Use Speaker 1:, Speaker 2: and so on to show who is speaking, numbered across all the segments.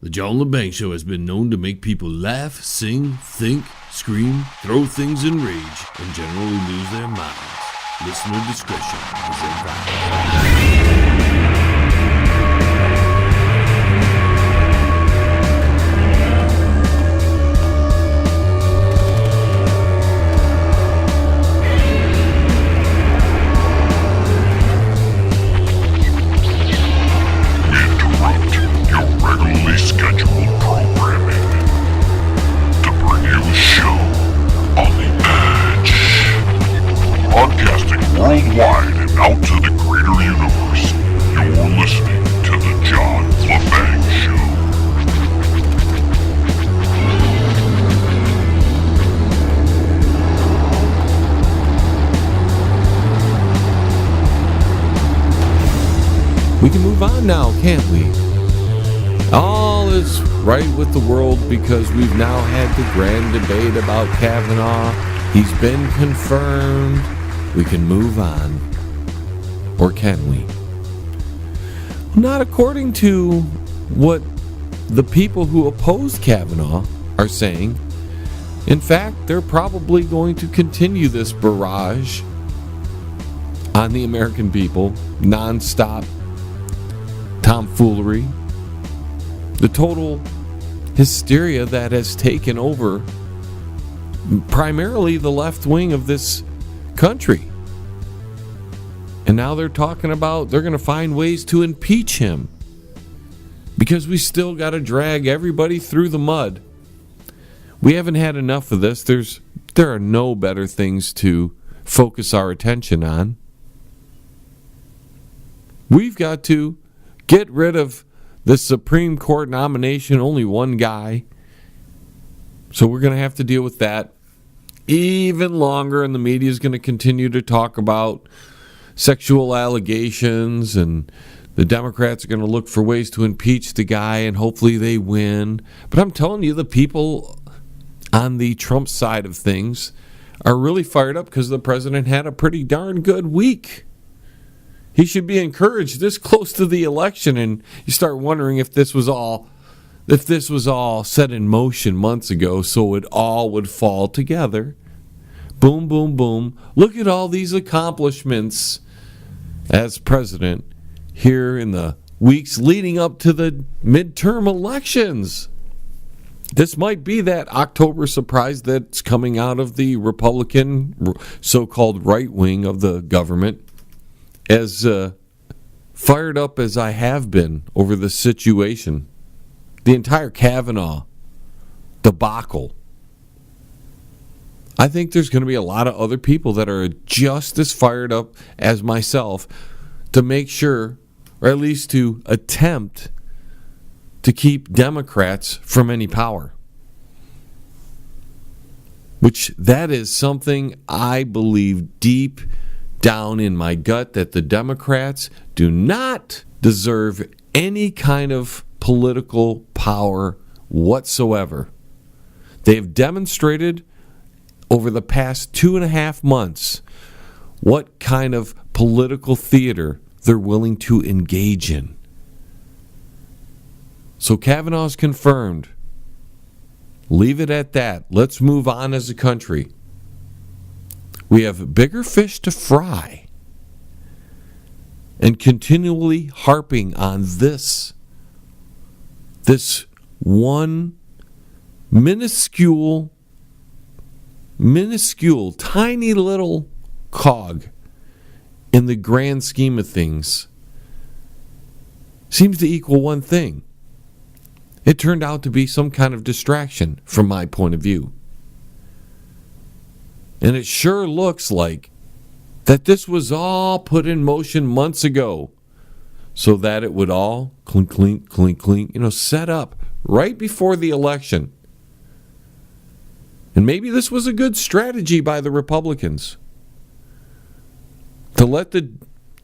Speaker 1: The John Lebang Show has been known to make people laugh, sing, think, scream, throw things in rage, and generally lose their minds. Listener discretion is advised.
Speaker 2: Scheduled programming to bring you a show on the edge. Broadcasting worldwide and out to the greater universe, you're listening to the John Lebang Show.
Speaker 3: We can move on now, can't we? All is right with the world because we've now had the grand debate about Kavanaugh. He's been confirmed. We can move on. Or can we? Not according to what the people who oppose Kavanaugh are saying. In fact, they're probably going to continue this barrage on the American people. Non-stop tomfoolery. The total hysteria that has taken over primarily the left wing of this country. And now they're talking about they're going to find ways to impeach him because we still got to drag everybody through the mud. We haven't had enough of this. There are no better things to focus our attention on. We've got to get rid of the Supreme Court nomination, only one guy. So we're going to have to deal with that even longer, and the media is going to continue to talk about sexual allegations, and the Democrats are going to look for ways to impeach the guy, and hopefully they win. But I'm telling you, the people on the Trump side of things are really fired up because the president had a pretty darn good week. He should be encouraged this close to the election, and you start wondering if this was all set in motion months ago so it all would fall together. Boom, boom, boom. Look at all these accomplishments as president here in the weeks leading up to the midterm elections. This might be that October surprise that's coming out of the Republican so-called right wing of the government. As fired up as I have been over the situation, the entire Kavanaugh debacle, I think there's going to be a lot of other people that are just as fired up as myself to make sure, or at least to attempt to keep Democrats from any power. Which that is something I believe deep down in my gut, that the Democrats do not deserve any kind of political power whatsoever. They have demonstrated over the past 2.5 months what kind of political theater they're willing to engage in. So Kavanaugh's confirmed. Leave it at that. Let's move on as a country. We have bigger fish to fry. And continually harping on this one minuscule, tiny little cog in the grand scheme of things seems to equal one thing. It turned out to be some kind of distraction from my point of view. And it sure looks like that this was all put in motion months ago so that it would all clink, clink, clink, clink, set up right before the election. And maybe this was a good strategy by the Republicans to let the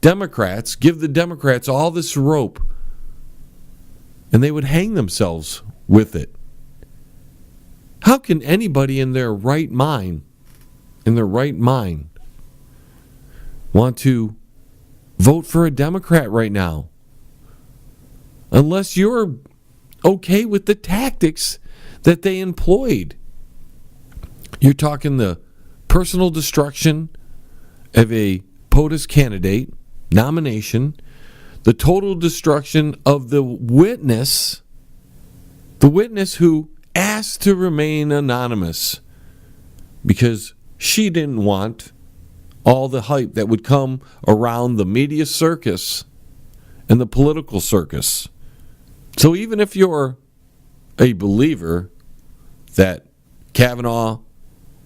Speaker 3: Democrats, give the Democrats all this rope, and they would hang themselves with it. How can anybody in their right mind want to vote for a Democrat right now? Unless you're okay with the tactics that they employed. You're talking the personal destruction of a POTUS candidate, nomination, the total destruction of the witness who asked to remain anonymous because she didn't want all the hype that would come around the media circus and the political circus. So even if you're a believer that Kavanaugh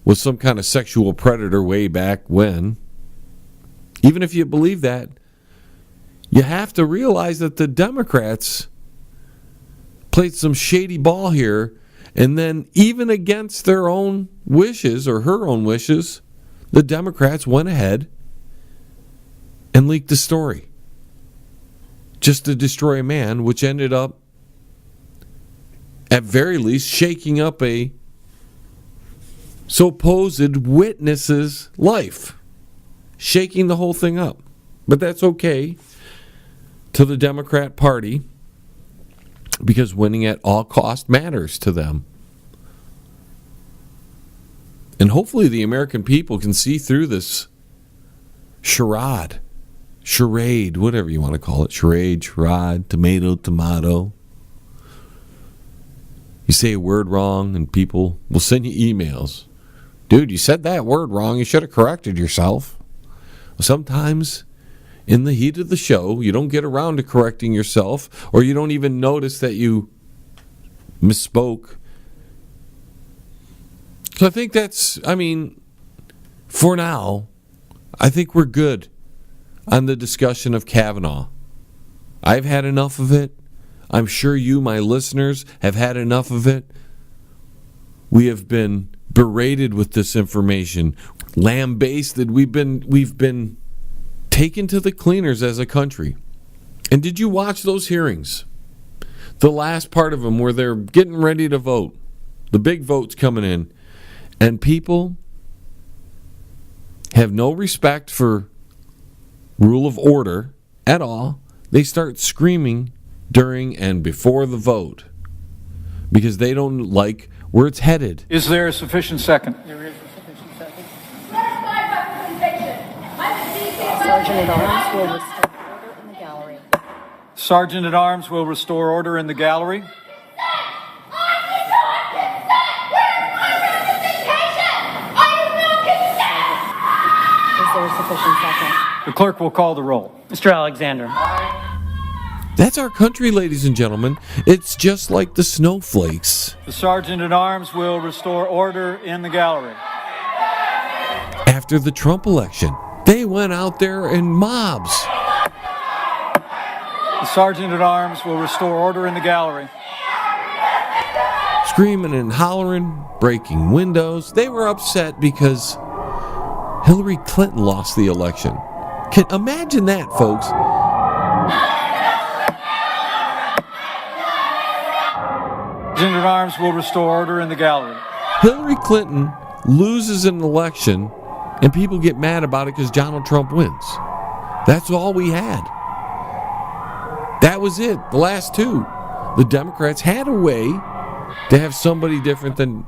Speaker 3: was some kind of sexual predator way back when, even if you believe that, you have to realize that the Democrats played some shady ball here, and then even against their own wishes or her own wishes, the Democrats went ahead and leaked the story just to destroy a man, which ended up at very least shaking up a supposed witness's life, shaking the whole thing up. But that's okay to the Democrat Party, because winning at all cost matters to them. And hopefully the American people can see through this charade, whatever you want to call it, charade, tomato. You say a word wrong and people will send you emails. Dude, you said that word wrong. You should have corrected yourself. Sometimes in the heat of the show, you don't get around to correcting yourself, or you don't even notice that you misspoke. So I think for now, I think we're good on the discussion of Kavanaugh. I've had enough of it. I'm sure you, my listeners, have had enough of it. We have been berated with this information, lambasted. We've been taken to the cleaners as a country. And did you watch those hearings? The last part of them where they're getting ready to vote. The big vote's coming in. And people have no respect for rule of order at all. They start screaming during and before the vote because they don't like where it's headed.
Speaker 4: Is there a sufficient second?
Speaker 5: There is a sufficient second. Where's my representation? I'm
Speaker 4: Sergeant at Arms will restore order in the gallery.
Speaker 5: Sergeant at Arms will restore order in the gallery.
Speaker 6: Is there a sufficient second?
Speaker 4: The clerk will call the roll.
Speaker 7: Mr. Alexander.
Speaker 3: That's our country, ladies and gentlemen. It's just like the snowflakes.
Speaker 4: The Sergeant at Arms will restore order in the gallery.
Speaker 3: After the Trump election, they went out there in mobs.
Speaker 4: The Sergeant at Arms will restore order in the gallery.
Speaker 3: Screaming and hollering, breaking windows. They were upset because Hillary Clinton lost the election. Imagine that, folks.
Speaker 4: Sergeant at Arms will restore order in the gallery.
Speaker 3: Hillary Clinton loses an election and people get mad about it because Donald Trump wins. That's all we had. That was it. The last two. The Democrats had a way to have somebody different than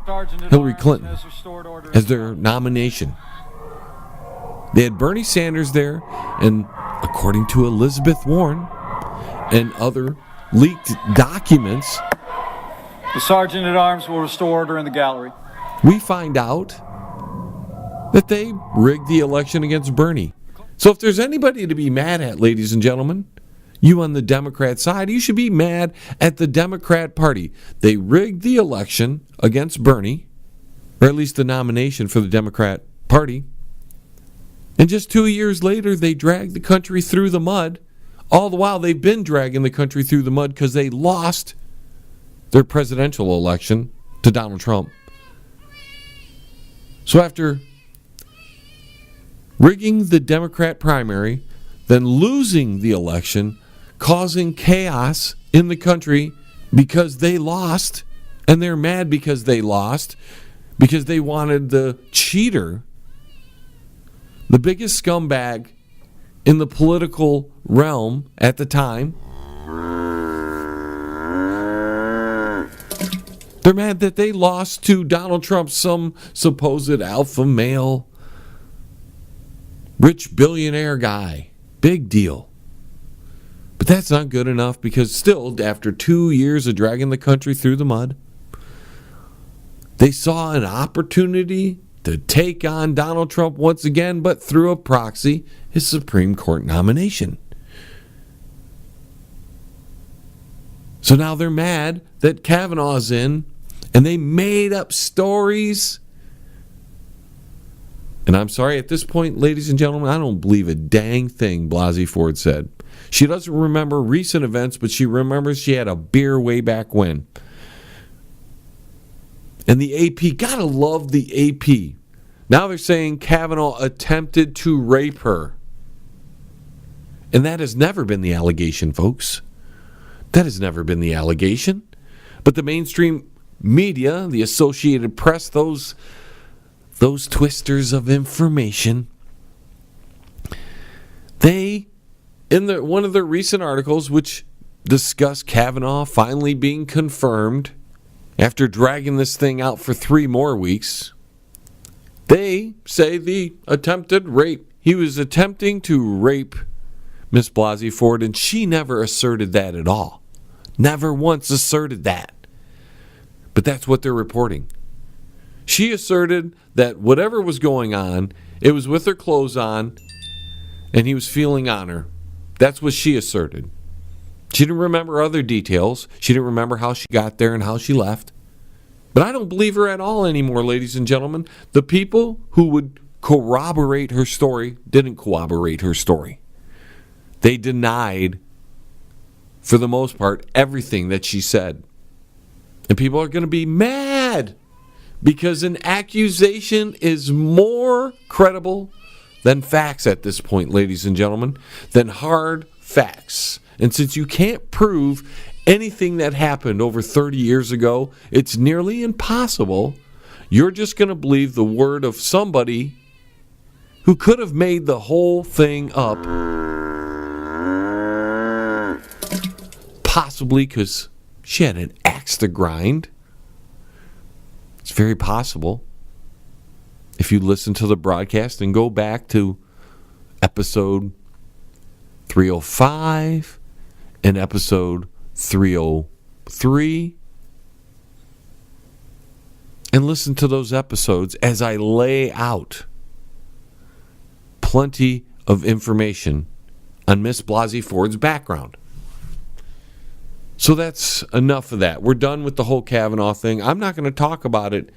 Speaker 3: Hillary Clinton as their nomination. They had Bernie Sanders there, and according to Elizabeth Warren and other leaked documents,
Speaker 4: The Sergeant at Arms will restore order in the gallery.
Speaker 3: we find out that they rigged the election against Bernie. So if there's anybody to be mad at, ladies and gentlemen, you on the Democrat side, you should be mad at the Democrat Party. They rigged the election against Bernie, or at least the nomination for the Democrat Party. And just 2 years later, they dragged the country through the mud. All the while, they've been dragging the country through the mud because they lost their presidential election to Donald Trump. So after rigging the Democrat primary, then losing the election, causing chaos in the country because they lost, and they're mad because they lost, because they wanted the cheater, the biggest scumbag in the political realm at the time, They're mad that they lost to Donald Trump, some supposed alpha male, rich billionaire guy. Big deal. But that's not good enough, because still, after 2 years of dragging the country through the mud, they saw an opportunity to take on Donald Trump once again, but through a proxy, his Supreme Court nomination. So now they're mad that Kavanaugh's in, and they made up stories. And I'm sorry, at this point, ladies and gentlemen, I don't believe a dang thing Blasey Ford said. She doesn't remember recent events, but she remembers she had a beer way back when. And the AP, gotta love the AP. Now they're saying Kavanaugh attempted to rape her. And that has never been the allegation, folks. That has never been the allegation. But the mainstream media, the Associated Press, those twisters of information, they, in one of their recent articles, which discuss Kavanaugh finally being confirmed after dragging this thing out for 3 more weeks, they say the attempted rape. He was attempting to rape Miss Blasey Ford, and she never asserted that at all. Never once asserted that. But that's what they're reporting. She asserted that whatever was going on, it was with her clothes on, and he was feeling on her. That's what she asserted. She didn't remember other details. She didn't remember how she got there and how she left. But I don't believe her at all anymore, ladies and gentlemen. The people who would corroborate her story didn't corroborate her story. They denied, for the most part, everything that she said. And people are going to be mad because an accusation is more credible than facts at this point, ladies and gentlemen, than hard facts. And since you can't prove anything that happened over 30 years ago, it's nearly impossible. You're just going to believe the word of somebody who could have made the whole thing up. Possibly because she had an axe to grind. It's very possible. If you listen to the broadcast and go back to episode 305 and episode 303 and listen to those episodes as I lay out plenty of information on Miss Blasey Ford's background. So that's enough of that. We're done with the whole Kavanaugh thing. I'm not going to talk about it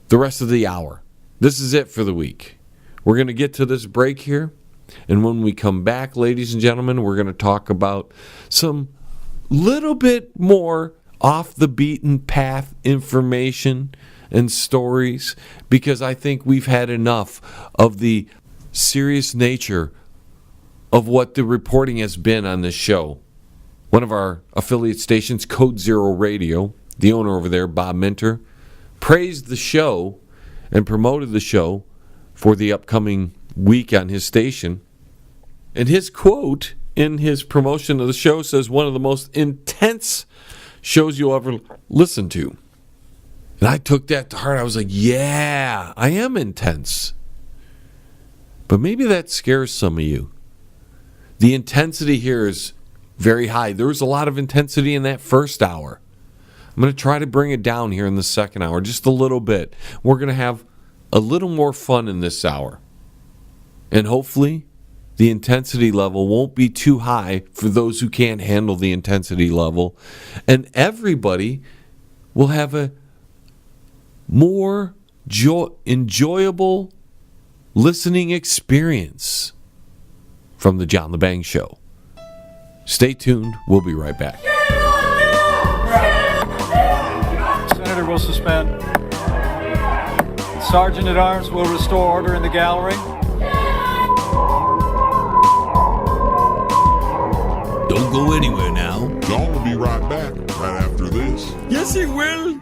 Speaker 3: the rest of the hour. This is it for the week. We're going to get to this break here. And when we come back, ladies and gentlemen, we're going to talk about some little bit more off the beaten path information and stories, because I think we've had enough of the serious nature of what the reporting has been on this show. One of our affiliate stations, Code Zero Radio, the owner over there, Bob Minter, praised the show and promoted the show for the upcoming week on his station. And his quote in his promotion of the show says, one of the most intense shows you'll ever listen to. And I took that to heart. I was like, yeah, I am intense. But maybe that scares some of you. The intensity here is very high. There was a lot of intensity in that first hour. I'm going to try to bring it down here in the second hour, just a little bit. We're going to have a little more fun in this hour. And hopefully the intensity level won't be too high for those who can't handle the intensity level. And everybody will have a more enjoyable listening experience from the John Lebang Show. Stay tuned. We'll be right back.
Speaker 4: Senator will suspend. Sergeant at Arms will restore order in the gallery.
Speaker 1: Don't go anywhere now.
Speaker 2: John will be right back right after this.
Speaker 1: Yes, he will.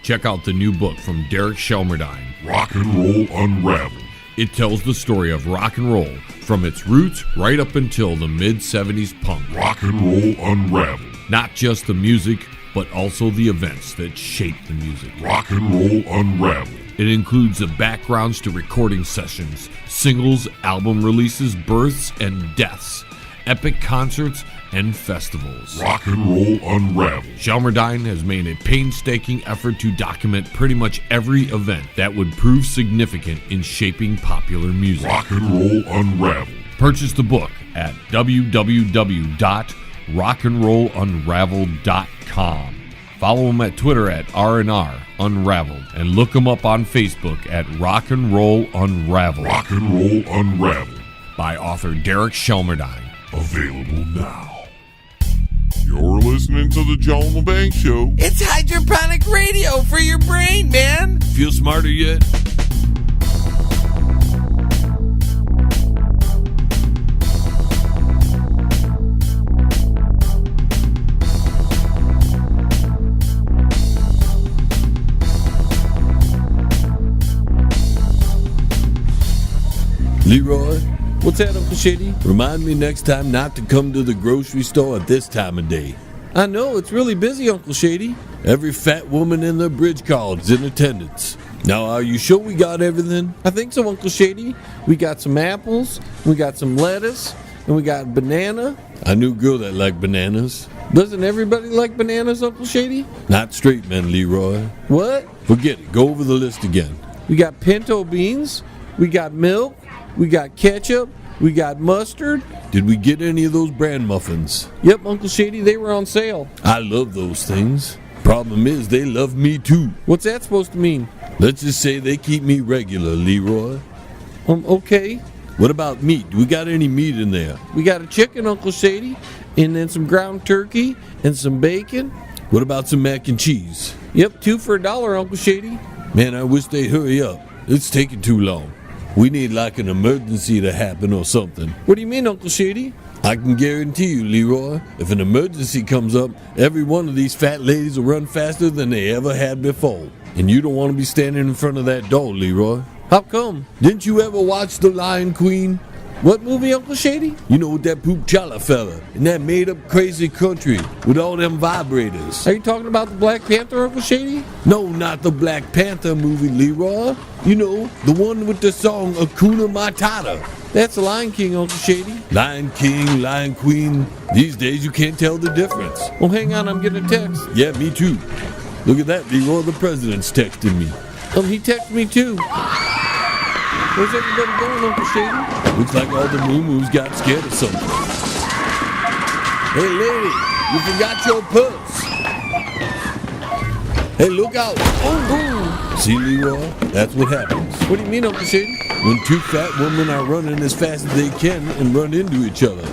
Speaker 1: Check out the new book from Derek Shelmerdine,
Speaker 2: Rock and Roll Unraveled.
Speaker 1: It tells the story of rock and roll from its roots right up until the mid-70s punk.
Speaker 2: Rock and Roll Unraveled.
Speaker 1: Not just the music, but also the events that shape the music.
Speaker 2: Rock and Roll Unraveled.
Speaker 1: It includes the backgrounds to recording sessions, singles, album releases, births and deaths, epic concerts, and festivals.
Speaker 2: Rock and Roll Unraveled.
Speaker 1: Shelmerdine has made a painstaking effort to document pretty much every event that would prove significant in shaping popular music.
Speaker 2: Rock and Roll Unraveled.
Speaker 1: Purchase the book at www.rockandrollunraveled.com. Follow him at Twitter at R&R Unraveled and look him up on Facebook at Rock and Roll Unraveled.
Speaker 2: Rock and Roll Unraveled.
Speaker 1: By author Derek Shelmerdine.
Speaker 2: Available now. You're listening to the John LeBang Show.
Speaker 3: It's hydroponic radio for your brain, man.
Speaker 1: Feel smarter yet?
Speaker 3: Leroy, what's that, Uncle Shady? Remind me next time not to come to the grocery store at this time of day. I know, it's really busy, Uncle Shady. Every fat woman in the bridge car is in attendance. Now, are you sure we got everything? I think so, Uncle Shady. We got some apples, we got some lettuce, and we got banana. I knew a girl that liked bananas. Doesn't everybody like bananas, Uncle Shady? Not straight men, Leroy. What? Forget it. Go over the list again. We got pinto beans, we got milk, we got ketchup, we got mustard. Did we get any of those bran muffins? Yep, Uncle Shady, they were on sale. I love those things. Problem is, they love me too. What's that supposed to mean? Let's just say they keep me regular, Leroy. Okay. What about meat? Do we got any meat in there? We got a chicken, Uncle Shady, and then some ground turkey and some bacon. What about some mac and cheese? Yep, 2 for $1, Uncle Shady. Man, I wish they'd hurry up. It's taking too long. We need like an emergency to happen or something. What do you mean, Uncle Shady? I can guarantee you, Leroy, if an emergency comes up, every one of these fat ladies will run faster than they ever had before. And you don't want to be standing in front of that door, Leroy. How come? Didn't you ever watch The Lion Queen? What movie, Uncle Shady? You know, with that poop chala fella in that made-up crazy country with all them vibrators. Are you talking about the Black Panther, Uncle Shady? No, not the Black Panther movie, Leroy. You know, the one with the song Hakuna Matata. That's the Lion King, Uncle Shady. Lion King, Lion Queen. These days you can't tell the difference. Well, hang on, I'm getting a text. Yeah, me too. Look at that, Leroy, the president's texting me. He texted me too. Where's everybody going, Uncle Shady? Looks like all the moo-moos got scared of something. Hey, lady, you forgot your purse. Hey, look out. Oh. See, Leroy, that's what happens. What do you mean, Uncle Shady? When two fat women are running as fast as they can and run into each other.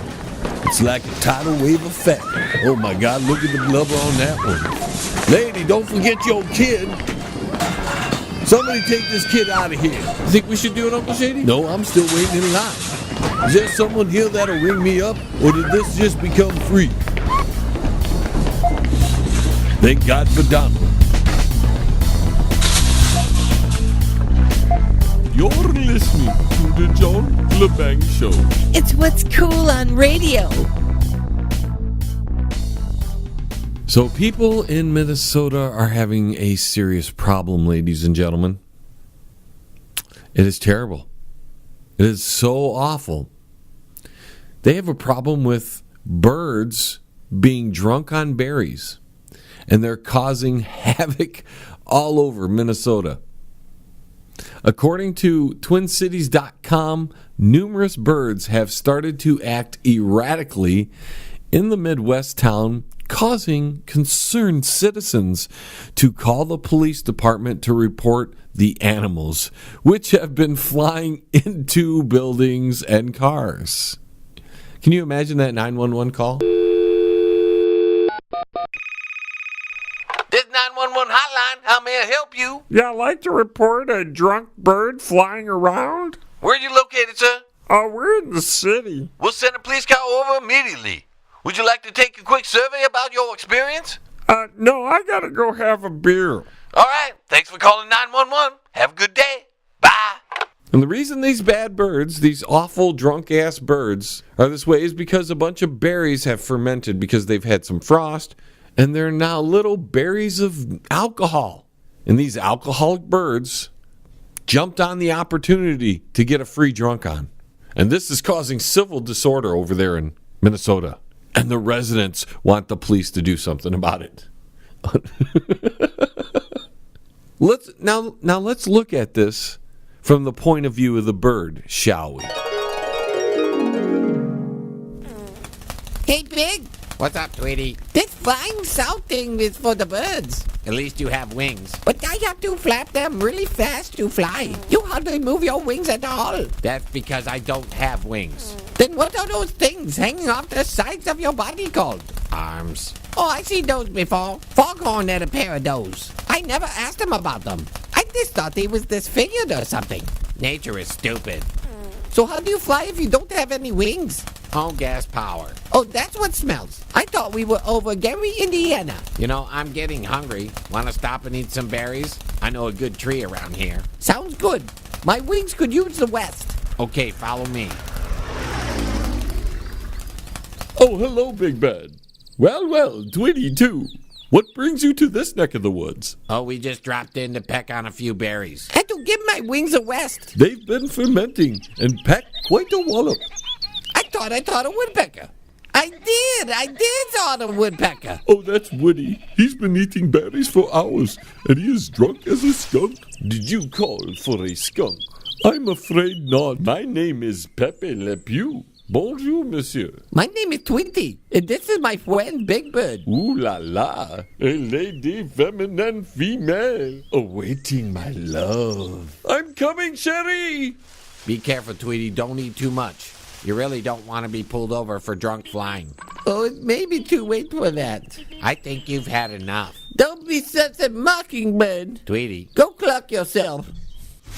Speaker 3: It's like a tidal wave of fat. Oh, my God, look at the blubber on that one. Lady, don't forget your kid. Somebody take this kid out of here. You think we should do it, Uncle Shady? No, I'm still waiting in line. Is there someone here that'll ring me up, or did this just become free? Thank God for Donald.
Speaker 1: You're listening to the John LeBang Show.
Speaker 6: It's what's cool on radio.
Speaker 3: So people in Minnesota are having a serious problem, ladies and gentlemen. It is terrible. It is so awful. They have a problem with birds being drunk on berries, and they're causing havoc all over Minnesota. According to TwinCities.com, numerous birds have started to act erratically in the Midwest town, causing concerned citizens to call the police department to report the animals, which have been flying into buildings and cars. Can you imagine that 911 call? This 911 hotline, how may I help you?
Speaker 7: Yeah, I'd like to report a drunk bird flying around.
Speaker 3: Where are you located, sir?
Speaker 7: We're in the city.
Speaker 3: We'll send a police car over immediately. Would you like to take a quick survey about your experience?
Speaker 7: No, I gotta go have a beer.
Speaker 3: All right. Thanks for calling 911. Have a good day. Bye. And the reason these bad birds, these awful drunk-ass birds, are this way is because a bunch of berries have fermented because they've had some frost And they're now little berries of alcohol. And these alcoholic birds jumped on the opportunity to get a free drunk on. And this is causing civil disorder over there in Minnesota. And the residents want the police to do something about it. Let's look at this from the point of view of the bird, shall we?
Speaker 6: Hey, Big,
Speaker 8: What's up, Tweety?
Speaker 6: this flying south thing is for the birds.
Speaker 8: At least you have wings.
Speaker 6: But I have to flap them really fast to fly. You hardly move your wings at all.
Speaker 8: That's because I don't have wings.
Speaker 6: Then what are those things hanging off the sides of your body called?
Speaker 8: Arms.
Speaker 6: Oh, I seen those before. Foghorn had a pair of those. I never asked him about them. I just thought he was disfigured or something.
Speaker 8: Nature is stupid.
Speaker 6: So how do you fly if you don't have any wings?
Speaker 8: All gas power.
Speaker 6: Oh, that's what smells. I thought we were over Gary, Indiana.
Speaker 8: You know, I'm getting hungry. Want to stop and eat some berries? I know a good tree around here.
Speaker 6: Sounds good. My wings could use the west.
Speaker 8: Okay, follow me.
Speaker 3: Oh, hello, Big Bad. Well, Tweety too. What brings you to this neck of the woods?
Speaker 8: Oh, we just dropped in to peck on a few berries.
Speaker 6: Had to give my wings a west.
Speaker 3: They've been fermenting and packed quite a wallop.
Speaker 6: I thought a woodpecker. I did thought a woodpecker.
Speaker 3: Oh, that's Woody. He's been eating berries for hours, and he is drunk as a skunk. Did you call for a skunk? I'm afraid not. My name is Pepe Le Pew. Bonjour, monsieur.
Speaker 6: My name is Tweety, and this is my friend Big Bird.
Speaker 3: Ooh la la, a lady feminine female, awaiting my love. I'm coming, Sherry.
Speaker 8: Be careful, Tweety. Don't eat too much. You really don't want to be pulled over for drunk flying.
Speaker 6: Oh, it may be too late for that.
Speaker 8: I think you've had enough.
Speaker 6: Don't be such a mockingbird.
Speaker 8: Tweety,
Speaker 6: Go cluck yourself.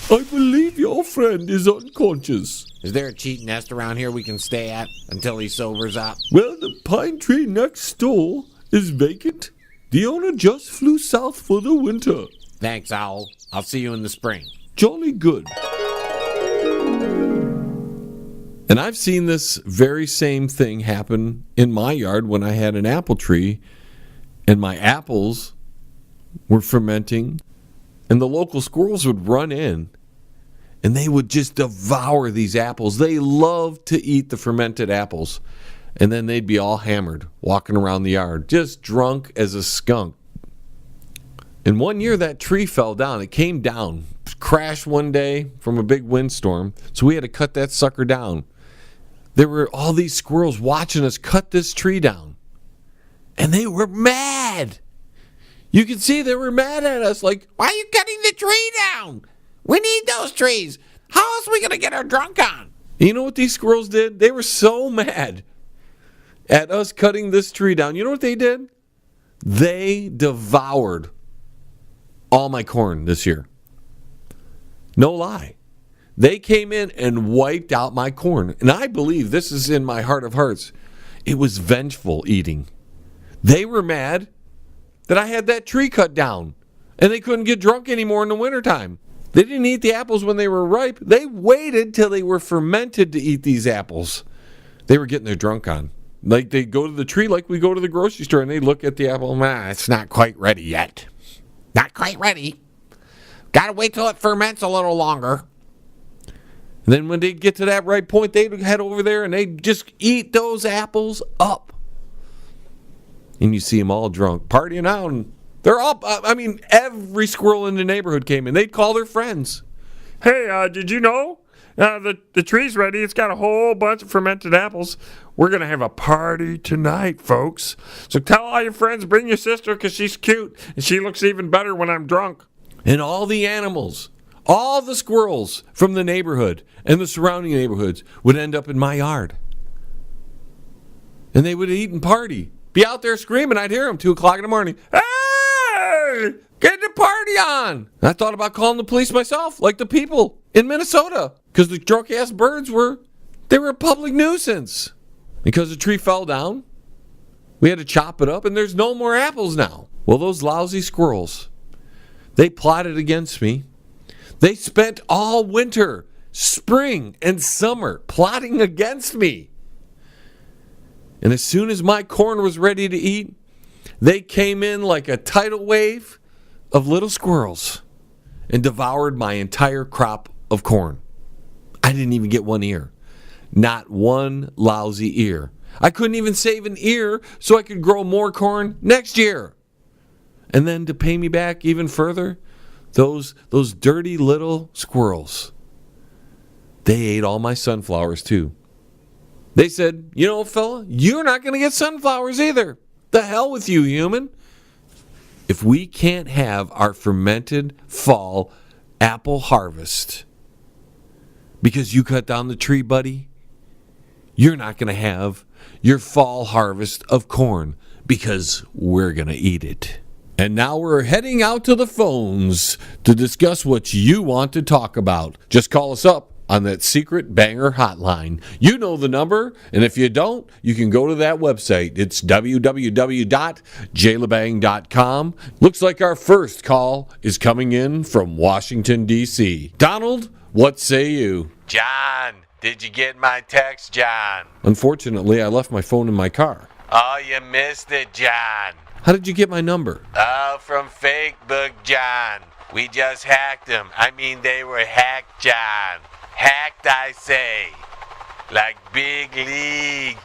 Speaker 3: I believe your friend is unconscious.
Speaker 8: is there a cheat nest around here we can stay at until he sobers up?
Speaker 3: Well, the pine tree next door is vacant. The owner just flew south for the winter.
Speaker 8: Thanks, Owl. I'll see you in the spring.
Speaker 3: Jolly good. And I've seen this very same thing happen in my yard when I had an apple tree and my apples were fermenting, and the local squirrels would run in and they would just devour these apples. They love to eat the fermented apples. And then they'd be all hammered, walking around the yard, just drunk as a skunk. And one year that tree fell down. It came down, crashed one day from a big windstorm. So we had to cut that sucker down. There were all these squirrels watching us cut this tree down. And they were mad. You could see they were mad at us, like,
Speaker 6: Why are you cutting the tree down? We need those trees. How else are we going to get our drunk on?
Speaker 3: you know what these squirrels did? They were so mad at us cutting this tree down. You know what they did? They devoured all my corn this year. No lie. They came in and wiped out my corn. And I believe, this is in my heart of hearts, it was vengeful eating. They were mad that I had that tree cut down and they couldn't get drunk anymore in the wintertime. They didn't eat the apples when they were ripe. They waited till they were fermented to eat these apples. They were getting their drunk on. Like, they go to the tree like we go to the grocery store and they look at the apple. It's not quite ready yet.
Speaker 8: Not quite ready. Gotta wait till it ferments a little longer.
Speaker 3: And then when they get to that right point, they'd head over there and they'd just eat those apples up. And you see them all drunk, partying out. And they're all, every squirrel in the neighborhood came in. They'd call their friends.
Speaker 7: Hey, did you know? The tree's ready. It's got a whole bunch of fermented apples. We're going to have a party tonight, folks. So tell all your friends, bring your sister because she's cute and she looks even better when I'm drunk.
Speaker 3: And all the animals, all the squirrels from the neighborhood and the surrounding neighborhoods would end up in my yard. And they would eat and party. Be out there screaming. I'd hear them 2 o'clock in the morning. Hey, get the party on. And I thought about calling the police myself, like the people in Minnesota. Because the drunk-ass birds were a public nuisance. Because the tree fell down, we had to chop it up, and there's no more apples now. Well, those lousy squirrels, they plotted against me. They spent all winter, spring, and summer plotting against me. And as soon as my corn was ready to eat, They came in like a tidal wave of little squirrels and devoured my entire crop of corn. I didn't even get one ear. Not one lousy ear. I couldn't even save an ear so I could grow more corn next year. And then to pay me back even further, those dirty little squirrels, they ate all my sunflowers too. They said, you know, fella, you're not going to get sunflowers either. The hell with you, human. If we can't have our fermented fall apple harvest because you cut down the tree, buddy, you're not going to have your fall harvest of corn because we're going to eat it. And now we're heading out to the phones to discuss what you want to talk about. Just call us up on that secret banger hotline. You know the number, and if you don't, you can go to that website. It's www.jlebang.com. Looks like our first call is coming in from Washington, D.C. Donald, what say you?
Speaker 8: John, did you get my text, John?
Speaker 3: Unfortunately, I left my phone in my car.
Speaker 8: Oh, you missed it, John.
Speaker 3: How did you get my number?
Speaker 8: Oh, from Facebook, John. We just hacked them. I mean, they were hacked, John. Hacked, I say. Like big league.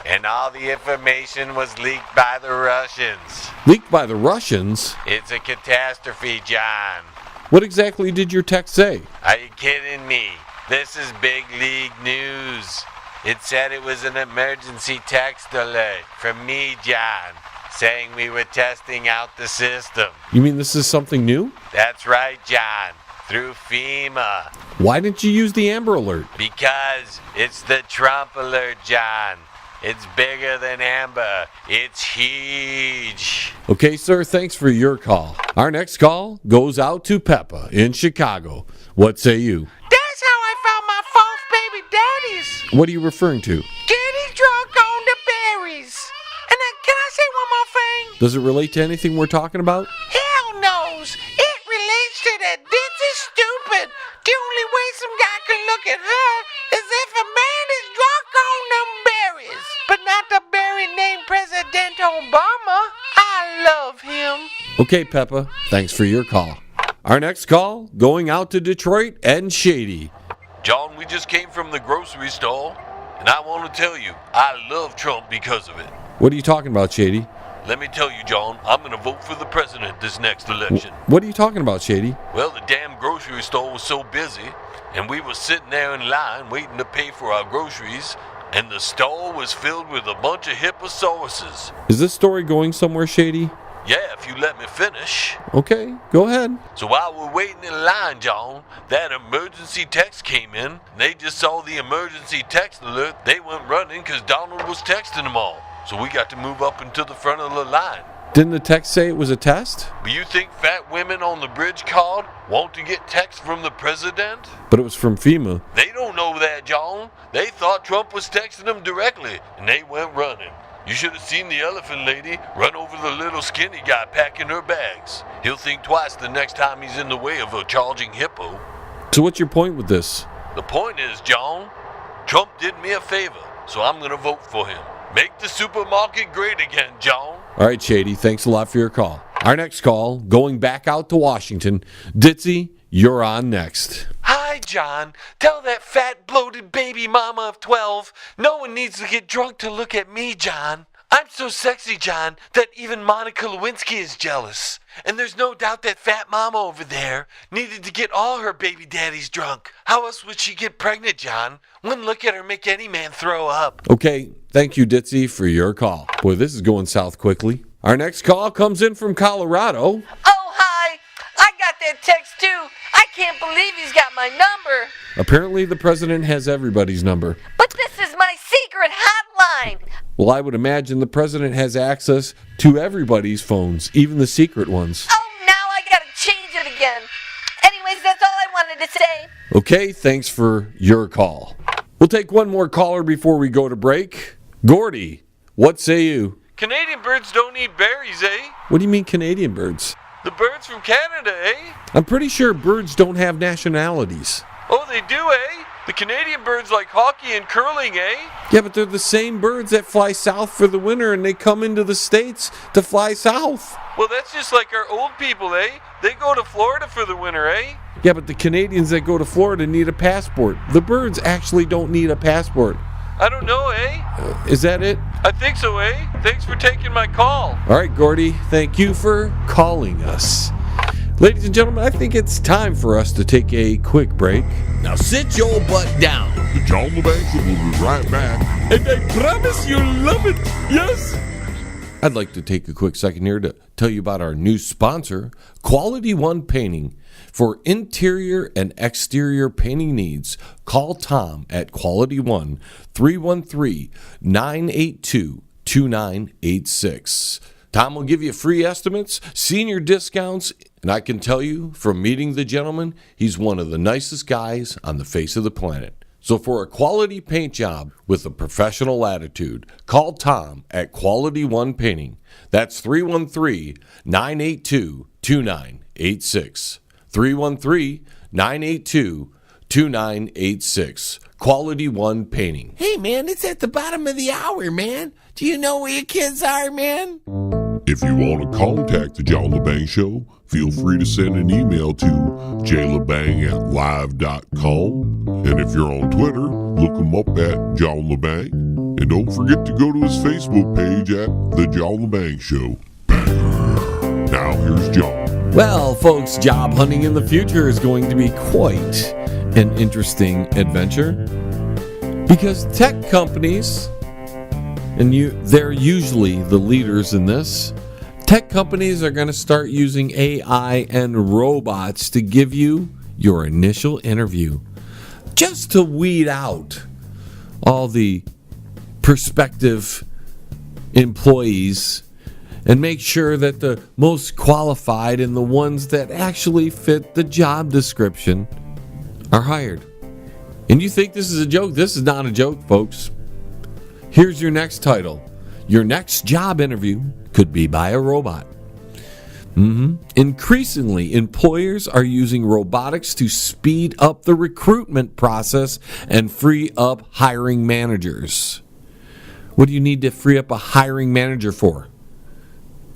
Speaker 8: And all the information was leaked by the Russians.
Speaker 3: Leaked by the Russians?
Speaker 8: It's a catastrophe, John.
Speaker 3: What exactly did your text say?
Speaker 8: Are you kidding me? This is big league news. It said it was an emergency text alert from me, John, saying we were testing out the system.
Speaker 3: You mean this is something new?
Speaker 8: That's right, John. Through FEMA.
Speaker 3: Why didn't you use the Amber Alert?
Speaker 8: Because it's the Trump alert, John. It's bigger than Amber. It's huge.
Speaker 3: Okay, sir, thanks for your call. Our next call goes out to Peppa in Chicago. What say you?
Speaker 9: That's how I found my false baby daddies.
Speaker 3: What are you referring to?
Speaker 9: Getting drunk on the berries. And can I say one more thing?
Speaker 3: Does it relate to anything we're talking about?
Speaker 9: Hell knows. It relates to that ditzy stupid. The only way some guy can look at her is if a man is drunk on them berries. But not the berry named President Obama. I love him.
Speaker 3: Okay, Peppa, thanks for your call. Our next call going out to Detroit and Shady.
Speaker 1: John, we just came from the grocery store, and I want to tell you, I love Trump because of it.
Speaker 3: What are you talking about, Shady?
Speaker 1: Let me tell you, John, I'm going to vote for the president this next election.
Speaker 3: What are you talking about, Shady?
Speaker 1: Well, the damn grocery store was so busy, and we were sitting there in line waiting to pay for our groceries, and the store was filled with a bunch of hipposauruses.
Speaker 3: Is this story going somewhere, Shady?
Speaker 1: Yeah, if you let me finish.
Speaker 3: Okay, go ahead.
Speaker 1: So while we're waiting in line, John, that emergency text came in. They just saw the emergency text alert. They went running because Donald was texting them all. So we got to move up into the front of the line.
Speaker 3: Didn't the text say it was a test?
Speaker 1: But you think fat women on the bridge card want to get text from the president?
Speaker 3: But it was from FEMA.
Speaker 1: They don't know that, John. They thought Trump was texting them directly, and they went running. You should have seen the elephant lady run over the little skinny guy packing her bags. He'll think twice the next time he's in the way of a charging hippo.
Speaker 3: So what's your point with this?
Speaker 1: The point is, John, Trump did me a favor, so I'm going to vote for him. Make the supermarket great again, John.
Speaker 3: All right, Shady, thanks a lot for your call. Our next call, going back out to Washington. Ditzy, you're on next.
Speaker 8: Hi, John. Tell that fat, bloated baby mama of 12 no one needs to get drunk to look at me, John. I'm so sexy, John, that even Monica Lewinsky is jealous. And there's no doubt that fat mama over there needed to get all her baby daddies drunk. How else would she get pregnant, John? One look at her make any man throw up.
Speaker 3: Okay, thank you, Ditzy, for your call. Boy, this is going south quickly. Our next call comes in from Colorado.
Speaker 10: Oh, hi. I got that text, too. I can't believe he's got my number.
Speaker 3: Apparently, the president has everybody's number.
Speaker 10: But this is my secret hotline.
Speaker 3: Well, I would imagine the president has access to everybody's phones, even the secret ones.
Speaker 10: Oh, now I gotta change it again. Anyways, that's all I wanted to say.
Speaker 3: Okay, thanks for your call. We'll take one more caller before we go to break. Gordy, what say you?
Speaker 7: Canadian birds don't eat berries, eh?
Speaker 3: What do you mean Canadian birds?
Speaker 7: The birds from Canada, eh?
Speaker 3: I'm pretty sure birds don't have nationalities.
Speaker 7: Oh, they do, eh?
Speaker 8: The Canadian birds like hockey and curling, eh?
Speaker 3: Yeah, but they're the same birds that fly south for the winter and they come into the States to fly south.
Speaker 8: Well, that's just like our old people, eh? They go to Florida for the winter, eh?
Speaker 3: Yeah, but the Canadians that go to Florida need a passport. The birds actually don't need a passport.
Speaker 8: I don't know, eh?
Speaker 3: Is that it?
Speaker 8: I think so, eh? Thanks for taking my call.
Speaker 3: All right, Gordy, thank you for calling us. Ladies and gentlemen, I think it's time for us to take a quick break.
Speaker 1: Now sit your butt down.
Speaker 2: The John LeBang Show will be right back.
Speaker 3: And I promise you'll love it. Yes. I'd like to take a quick second here to tell you about our new sponsor, Quality One Painting. For interior and exterior painting needs, call Tom at Quality One, 313-982-2986. Tom will give you free estimates, senior discounts, and I can tell you from meeting the gentleman, he's one of the nicest guys on the face of the planet. So for a quality paint job with a professional attitude, call Tom at Quality One Painting. That's 313-982-2986. 313-982-2986. Quality One Painting.
Speaker 6: Hey, man, it's at the bottom of the hour, man. Do you know where your kids are, man?
Speaker 2: If you want to contact the John LeBang Show, feel free to send an email to jlebang@live.com. And if you're on Twitter, look him up at John LeBang. And don't forget to go to his Facebook page at The John LeBang Show. Now here's John.
Speaker 3: Well, folks, job hunting in the future is going to be quite an interesting adventure because tech companies, and they're usually the leaders in this, tech companies are going to start using AI and robots to give you your initial interview just to weed out all the prospective employees and make sure that the most qualified and the ones that actually fit the job description are hired. And you think this is a joke? This is not a joke, folks. Here's your next title. Your next job interview could be by a robot. Increasingly, employers are using robotics to speed up the recruitment process and free up hiring managers. What do you need to free up a hiring manager for?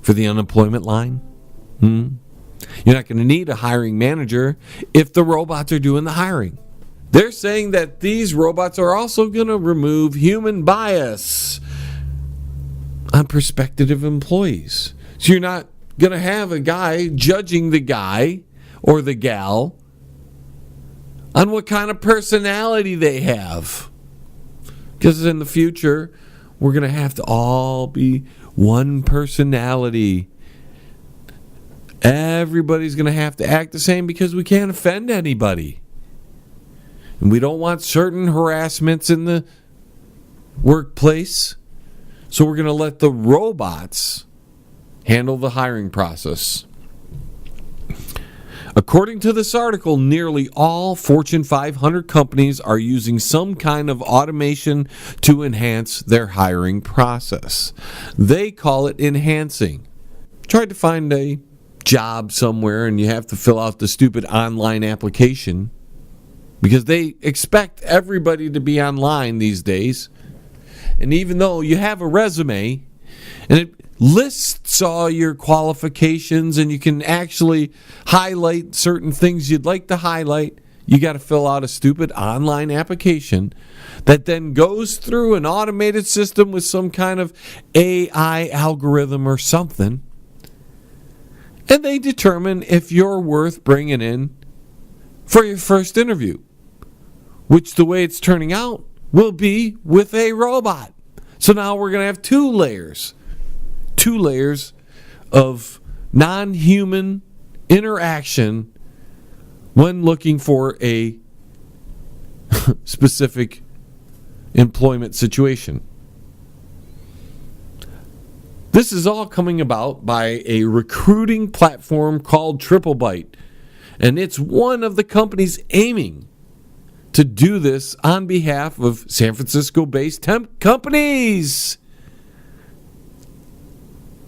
Speaker 3: For the unemployment line? You're not going to need a hiring manager if the robots are doing the hiring. They're saying that these robots are also going to remove human bias on prospective employees. So you're not going to have a guy judging the guy or the gal on what kind of personality they have. Because in the future, we're going to have to all be one personality. Everybody's going to have to act the same because we can't offend anybody. And we don't want certain harassments in the workplace. So we're going to let the robots handle the hiring process. According to this article, nearly all Fortune 500 companies are using some kind of automation to enhance their hiring process. They call it enhancing. Tried to find a job somewhere and you have to fill out the stupid online application because they expect everybody to be online these days. And even though you have a resume and it lists all your qualifications and you can actually highlight certain things you'd like to highlight, you got to fill out a stupid online application that then goes through an automated system with some kind of AI algorithm or something, and they determine if you're worth bringing in for your first interview, which the way it's turning out will be with a robot. So now we're going to have two layers of non-human interaction when looking for a specific employment situation. This is all coming about by a recruiting platform called TripleByte, and it's one of the companies aiming to do this on behalf of San Francisco-based temp companies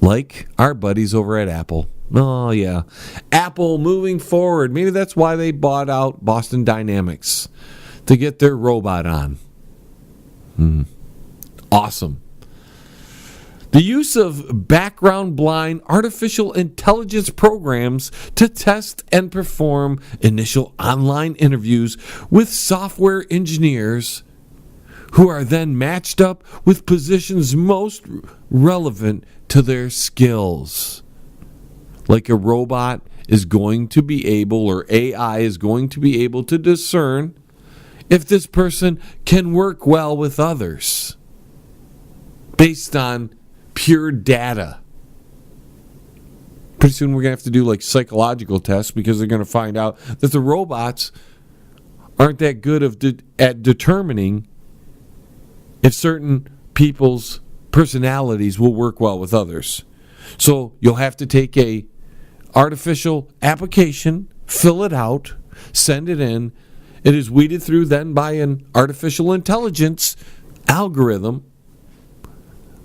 Speaker 3: like our buddies over at Apple. Oh, yeah. Apple moving forward. Maybe that's why they bought out Boston Dynamics. to get their robot on. Awesome. The use of background blind artificial intelligence programs to test and perform initial online interviews with software engineers who are then matched up with positions most relevant to their skills. Like a robot is going to be able, or AI is going to be able to discern if this person can work well with others based on pure data. Pretty soon we're going to have to do like psychological tests because they're going to find out that the robots aren't that good at determining if certain people's personalities will work well with others. So you'll have to take a artificial application, fill it out, send it in. It is weeded through then by an artificial intelligence algorithm.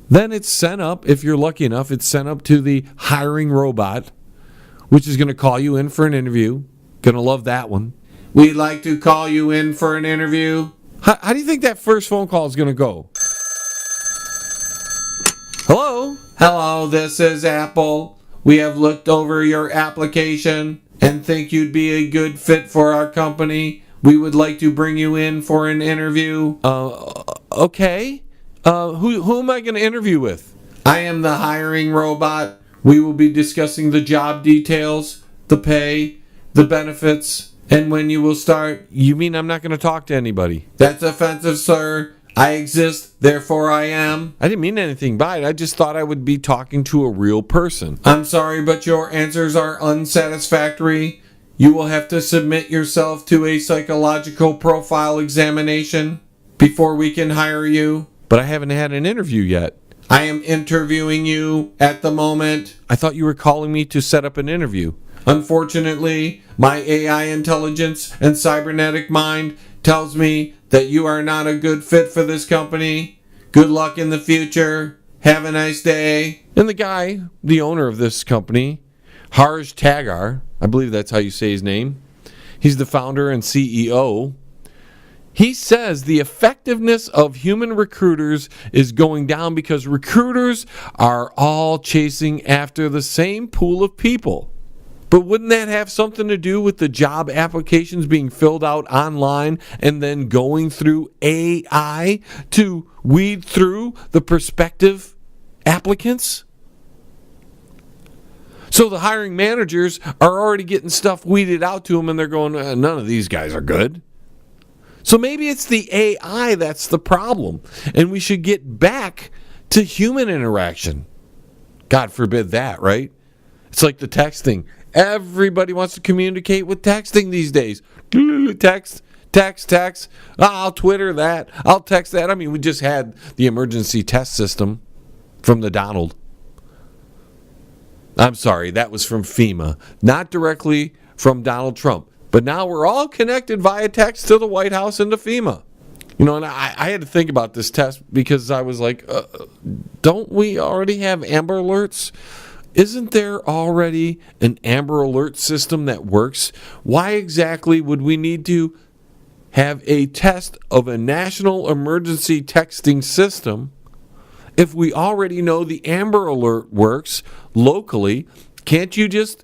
Speaker 3: Then it's sent up, if you're lucky enough, it's sent up to the hiring robot, which is going to call you in for an interview. Going to love that one. We'd like to call you in for an interview. How do you think that first phone call is going to go? Hello? Hello, this is Apple. We have looked over your application and think you'd be a good fit for our company. We would like to bring you in for an interview. Okay. Who am I going to interview with? I am the hiring robot. We will be discussing the job details, the pay, the benefits, and when you will start. You mean I'm not going to talk to anybody? That's offensive, sir. I exist, therefore I am. I didn't mean anything by it. I just thought I would be talking to a real person. I'm sorry, but your answers are unsatisfactory. You will have to submit yourself to a psychological profile examination before we can hire you. But I haven't had an interview yet. I am interviewing you at the moment. I thought you were calling me to set up an interview. Unfortunately, my AI intelligence and cybernetic mind tells me that you are not a good fit for this company. Good luck in the future. Have a nice day. And the guy, the owner of this company, Harj Tagar, I believe that's how you say his name. He's the founder and CEO. He says the effectiveness of human recruiters is going down because recruiters are all chasing after the same pool of people. But wouldn't that have something to do with the job applications being filled out online and then going through AI to weed through the prospective applicants? So the hiring managers are already getting stuff weeded out to them and they're going, none of these guys are good. So maybe it's the AI that's the problem, and we should get back to human interaction. God forbid that, right? It's like the texting. Everybody wants to communicate with texting these days. Text. I'll Twitter that. I'll text that. I mean, we just had the emergency test system from the Donald. I'm sorry, that was from FEMA, not directly from Donald Trump. But now we're all connected via text to the White House and to FEMA. You know, and I had to think about this test because I was like, don't we already have Amber Alerts? Isn't there already an Amber Alert system that works? Why exactly would we need to have a test of a national emergency texting system if we already know the Amber Alert works locally? Can't you just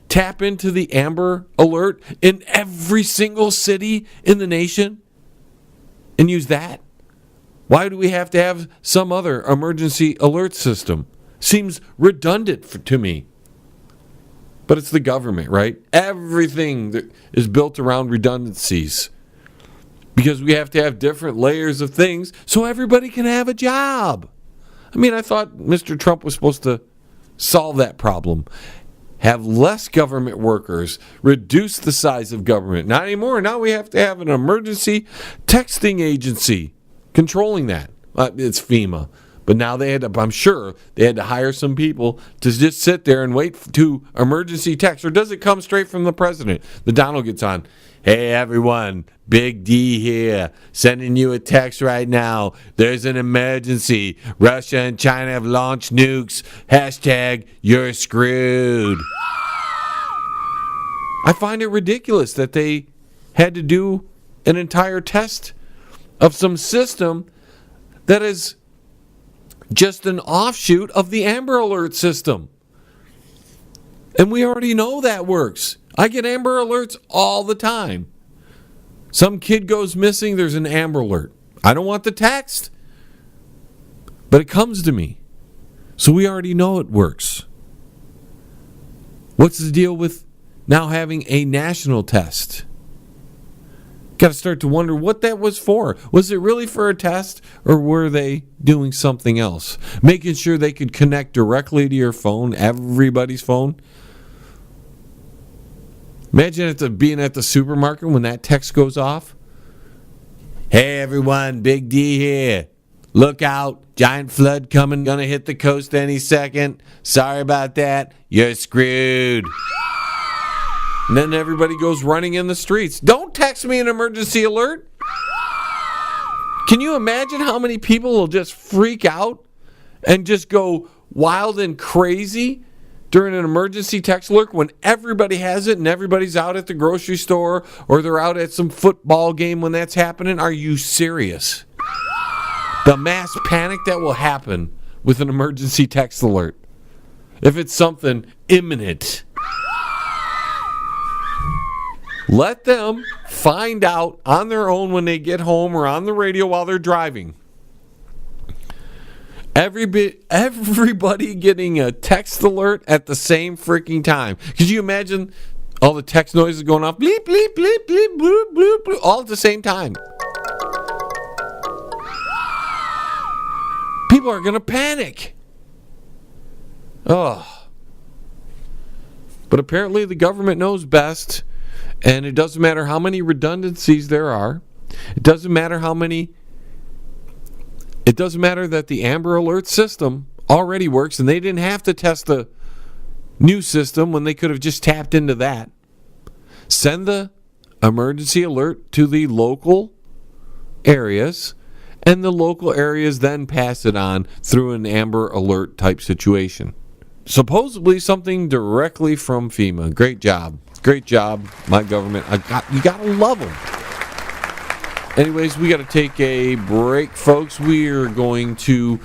Speaker 3: tap into the Amber Alert in every single city in the nation and use that? Why do we have to have some other emergency alert system? Seems redundant to me. But it's the government, right? Everything that is built around redundancies. Because we have to have different layers of things so everybody can have a job. I mean, I thought Mr. Trump was supposed to solve that problem. Have less government workers, reduce the size of government. Not anymore. Now we have to have an emergency texting agency controlling that. It's FEMA. But now I'm sure they had to hire some people to just sit there and wait to emergency text. Or does it come straight from the president? The Donald gets on. Hey, everyone, Big D here, sending you a text right now. There's an emergency. Russia and China have launched nukes. Hashtag you're screwed. I find it ridiculous that they had to do an entire test of some system that is just an offshoot of the Amber Alert system. And we already know that works. I get Amber Alerts all the time. Some kid goes missing, there's an Amber Alert. I don't want the text, but it comes to me. So we already know it works. What's the deal with now having a national test? Got to start to wonder what that was for. Was it really for a test, or were they doing something else? Making sure they could connect directly to your phone, everybody's phone. Imagine being at the supermarket when that text goes off. Hey everyone, Big D here. Look out, giant flood coming, gonna hit the coast any second. Sorry about that, you're screwed. And then everybody goes running in the streets. Don't text me an emergency alert. Can you imagine how many people will just freak out and just go wild and crazy during an emergency text alert when everybody has it and everybody's out at the grocery store or they're out at some football game when that's happening? Are you serious? The mass panic that will happen with an emergency text alert. If it's something imminent. Let them find out on their own when they get home or on the radio while they're driving. Everybody getting a text alert at the same freaking time. Could you imagine all the text noises going off? Bleep, bleep, bleep, bleep, bloop, bloop, bloop, all at the same time. People are going to panic. Oh. But apparently the government knows best. And it doesn't matter how many redundancies there are. It doesn't matter that the Amber Alert system already works and they didn't have to test the new system when they could have just tapped into that. Send the emergency alert to the local areas, and the local areas then pass it on through an Amber Alert type situation. Supposedly something directly from FEMA. Great job. Great job, my government. You got to love them. Anyways, we got to take a break, folks. We're going to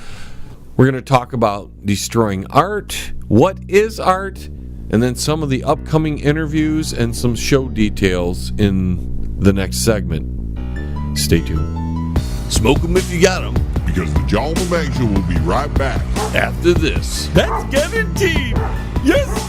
Speaker 3: talk about destroying art. What is art? And then some of the upcoming interviews and some show details in the next segment. Stay tuned.
Speaker 1: Smoke them if you got them.
Speaker 2: Because the John Lebang Show will be right back
Speaker 1: after this.
Speaker 3: That's guaranteed. Yes.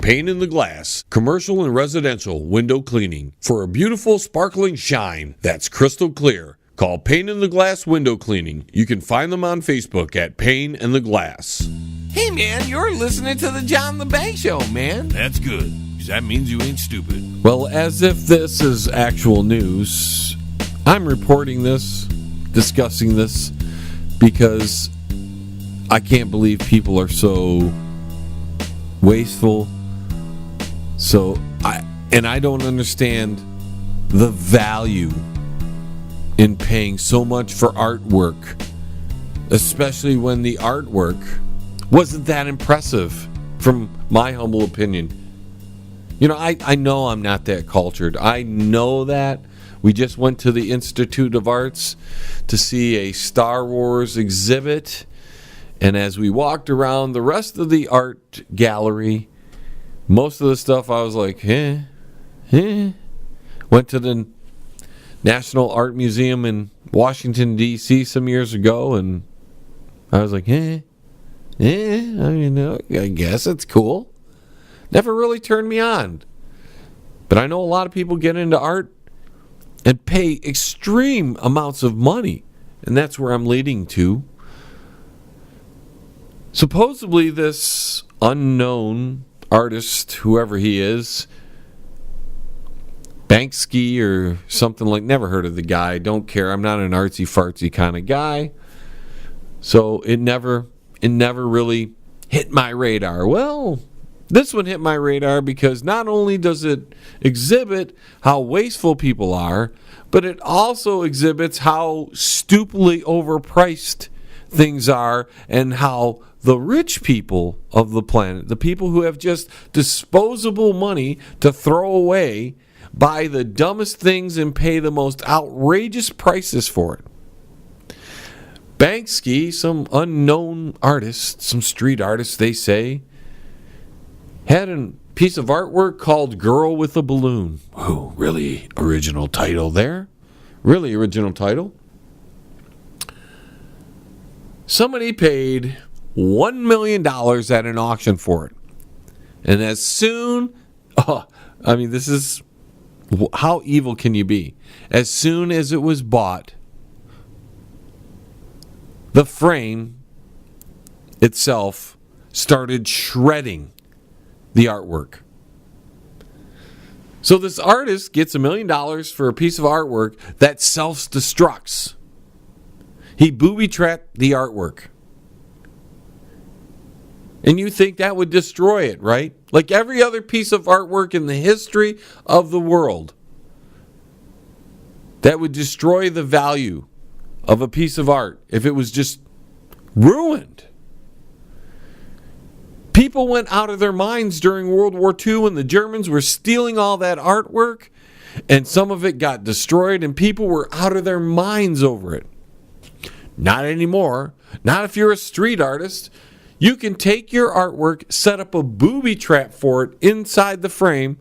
Speaker 1: Pane in the Glass, commercial and residential window cleaning for a beautiful sparkling shine that's crystal clear. Call Pane in the Glass Window Cleaning. You can find them on Facebook at Pane in the Glass.
Speaker 6: Hey man, you're listening to the John Lebang Show, man.
Speaker 1: That's good, because that means you ain't stupid.
Speaker 3: Well, as if this is actual news, I'm reporting this, discussing this, because I can't believe people are so wasteful. I don't understand the value in paying so much for artwork, especially when the artwork wasn't that impressive, from my humble opinion. You know, I know I'm not that cultured. I know that. We just went to the Institute of Arts to see a Star Wars exhibit, and as we walked around the rest of the art gallery, most of the stuff I was like, Went to the National Art Museum in Washington, D.C. some years ago, and I was like, I guess it's cool. Never really turned me on. But I know a lot of people get into art and pay extreme amounts of money, and that's where I'm leading to. Supposedly this unknown artist, whoever he is, Banksy or something like, never heard of the guy, don't care, I'm not an artsy fartsy kind of guy, so it never really hit my radar. Well, this one hit my radar because not only does it exhibit how wasteful people are, but it also exhibits how stupidly overpriced things are, and how the rich people of the planet, the people who have just disposable money to throw away, buy the dumbest things and pay the most outrageous prices for it. Banksy, some unknown artist, some street artist, they say, had a piece of artwork called Girl with a Balloon. Oh, really original title there. Really original title. Somebody paid $1 million at an auction for it. And as soon, this is, how evil can you be? As soon as it was bought, the frame itself started shredding the artwork. So this artist gets $1 million for a piece of artwork that self-destructs. He booby-trapped the artwork. And you think that would destroy it, right? Like every other piece of artwork in the history of the world, that would destroy the value of a piece of art if it was just ruined. People went out of their minds during World War II when the Germans were stealing all that artwork, and some of it got destroyed, and people were out of their minds over it. Not anymore. Not if you're a street artist. You can take your artwork, set up a booby trap for it inside the frame,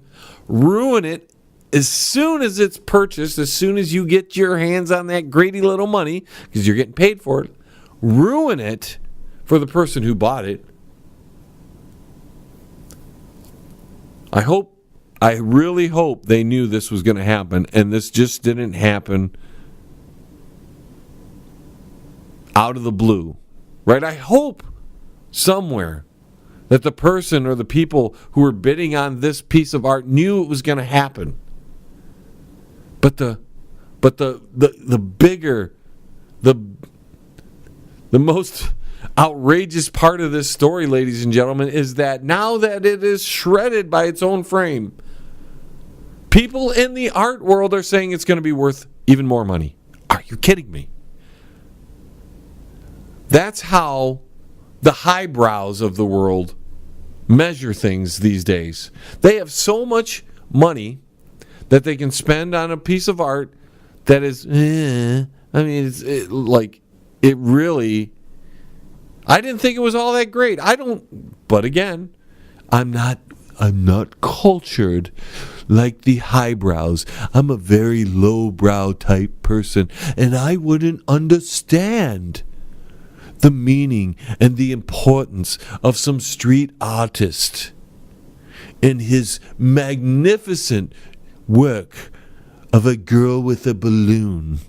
Speaker 3: ruin it as soon as it's purchased, as soon as you get your hands on that greedy little money, because you're getting paid for it, ruin it for the person who bought it. I really hope they knew this was going to happen, and this just didn't happen out of the blue, right? I hope somewhere that the person or the people who were bidding on this piece of art knew it was going to happen. But the bigger, the most outrageous part of this story, ladies and gentlemen, is that now that it is shredded by its own frame, people in the art world are saying it's going to be worth even more money. Are you kidding me? That's how the highbrows of the world measure things these days. They have so much money that they can spend on a piece of art that is, it really, I didn't think it was all that great. But again, I'm not cultured like the highbrows. I'm a very lowbrow type person, and I wouldn't understand the meaning and the importance of some street artist in his magnificent work of a girl with a balloon,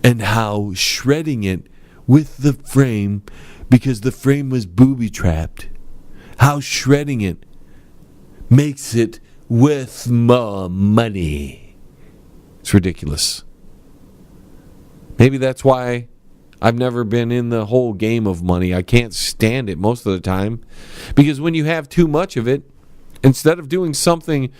Speaker 3: and how shredding it with the frame, because the frame was booby trapped, how shredding it makes it worth more money. It's ridiculous. Maybe that's why I've never been in the whole game of money. I can't stand it most of the time. Because when you have too much of it, instead of doing something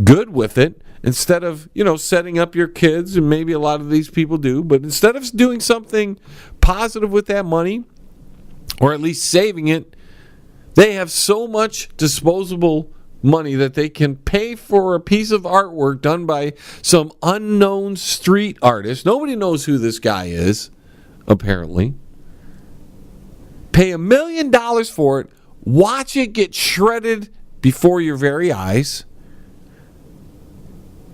Speaker 3: good with it, instead of, setting up your kids, and maybe a lot of these people do, but instead of doing something positive with that money, or at least saving it, they have so much disposable money that they can pay for a piece of artwork done by some unknown street artist. Nobody knows who this guy is, apparently. Pay $1 million for it, watch it get shredded before your very eyes,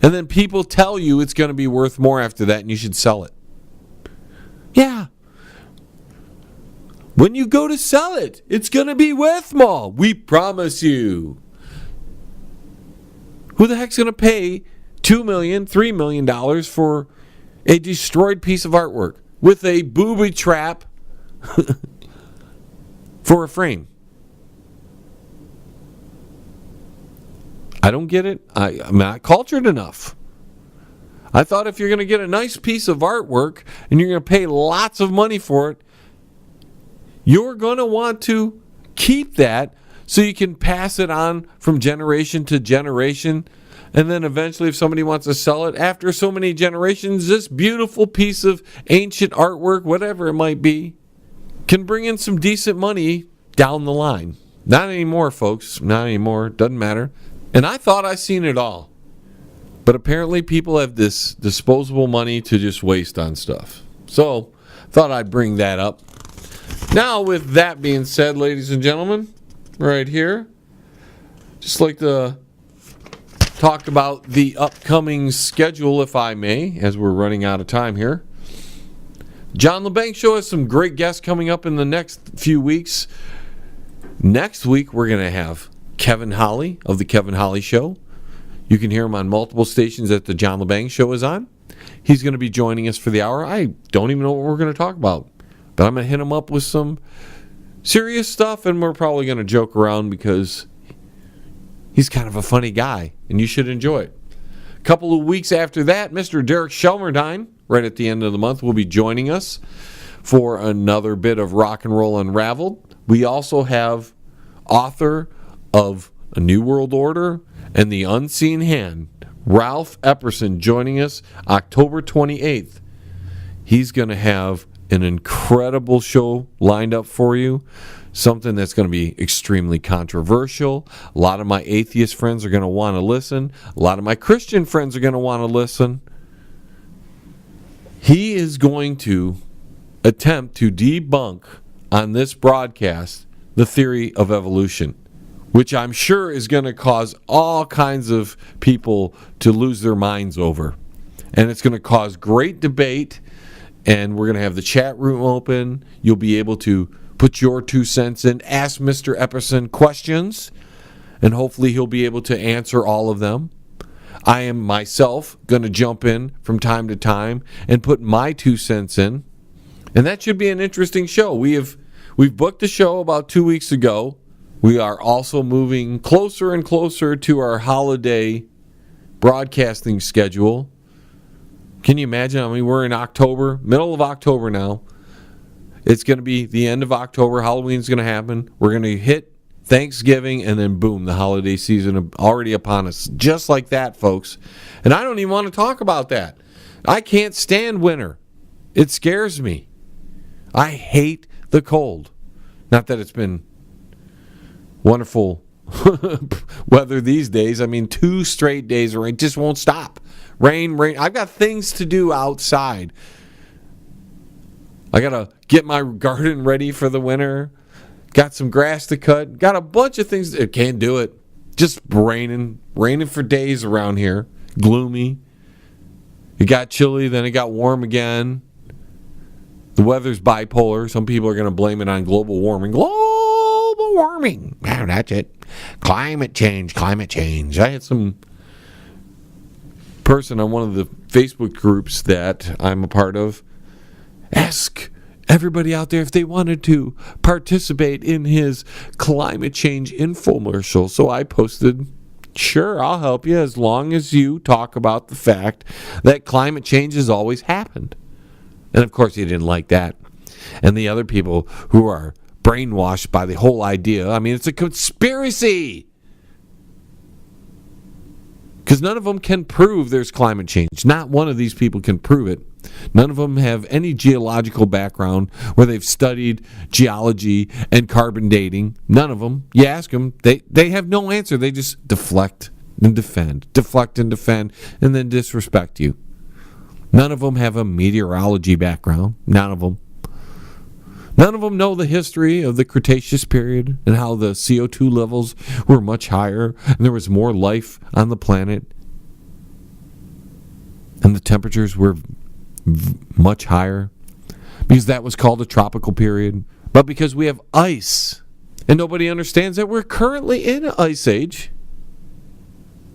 Speaker 3: and then people tell you it's going to be worth more after that and you should sell it. Yeah. When you go to sell it, it's going to be worth more. We promise you. Who the heck's going to pay $2 million, $3 million for a destroyed piece of artwork with a booby trap for a frame? I don't get it. I'm not cultured enough. I thought if you're going to get a nice piece of artwork and you're going to pay lots of money for it, you're going to want to keep that so you can pass it on from generation to generation. And then eventually, if somebody wants to sell it after so many generations, this beautiful piece of ancient artwork, whatever it might be, can bring in some decent money down the line. Not anymore, folks. Not anymore. Doesn't matter. And I thought I seen it all. But apparently people have this disposable money to just waste on stuff. So, thought I'd bring that up. Now, with that being said, ladies and gentlemen, right here, just like to talk about the upcoming schedule, if I may, as we're running out of time here. John Lebang Show has some great guests coming up in the next few weeks. Next week, we're going to have Kevin Holly of The Kevin Holly Show. You can hear him on multiple stations that the John Lebang Show is on. He's going to be joining us for the hour. I don't even know what we're going to talk about, but I'm going to hit him up with some serious stuff, and we're probably going to joke around because he's kind of a funny guy, and you should enjoy it. A couple of weeks after that, Mr. Derek Shelmerdine, right at the end of the month, will be joining us for another bit of Rock and Roll Unraveled. We also have author of A New World Order and The Unseen Hand, Ralph Epperson, joining us October 28th. He's going to have an incredible show lined up for you, something that's going to be extremely controversial. A lot of my atheist friends are going to want to listen. A lot of my Christian friends are going to want to listen. He is going to attempt to debunk on this broadcast the theory of evolution, which I'm sure is going to cause all kinds of people to lose their minds over. And it's going to cause great debate, and we're going to have the chat room open. You'll be able to put your 2 cents in, ask Mr. Epperson questions, and hopefully he'll be able to answer all of them. I am myself going to jump in from time to time and put my 2 cents in, and that should be an interesting show. We've booked the show about 2 weeks ago. We are also moving closer and closer to our holiday broadcasting schedule. Can you imagine? I mean, we're in October, middle of October now. It's going to be the end of October. Halloween's going to happen. We're going to hit Thanksgiving, and then boom, the holiday season already upon us. Just like that, folks. And I don't even want to talk about that. I can't stand winter. It scares me. I hate the cold. Not that it's been wonderful weather these days. I mean, 2 straight days of rain just won't stop. Rain. I've got things to do outside. I got to get my garden ready for the winter. Got some grass to cut. Got a bunch of things. Can't do it. Just raining for days around here. Gloomy. It got chilly, then it got warm again. The weather's bipolar. Some people are going to blame it on global warming. Global warming. Man, that's it. Climate change. I had some person on one of the Facebook groups that I'm a part of ask everybody out there if they wanted to participate in his climate change infomercial. So I posted, sure, I'll help you as long as you talk about the fact that climate change has always happened. And of course he didn't like that. And the other people who are brainwashed by the whole idea, I mean, it's a conspiracy. Because none of them can prove there's climate change. Not one of these people can prove it. None of them have any geological background where they've studied geology and carbon dating. None of them. You ask them, they have no answer. They just deflect and defend, and then disrespect you. None of them have a meteorology background. None of them. None of them know the history of the Cretaceous period and how the CO2 levels were much higher and there was more life on the planet and the temperatures were much higher because that was called a tropical period. But because we have ice and nobody understands that we're currently in an ice age,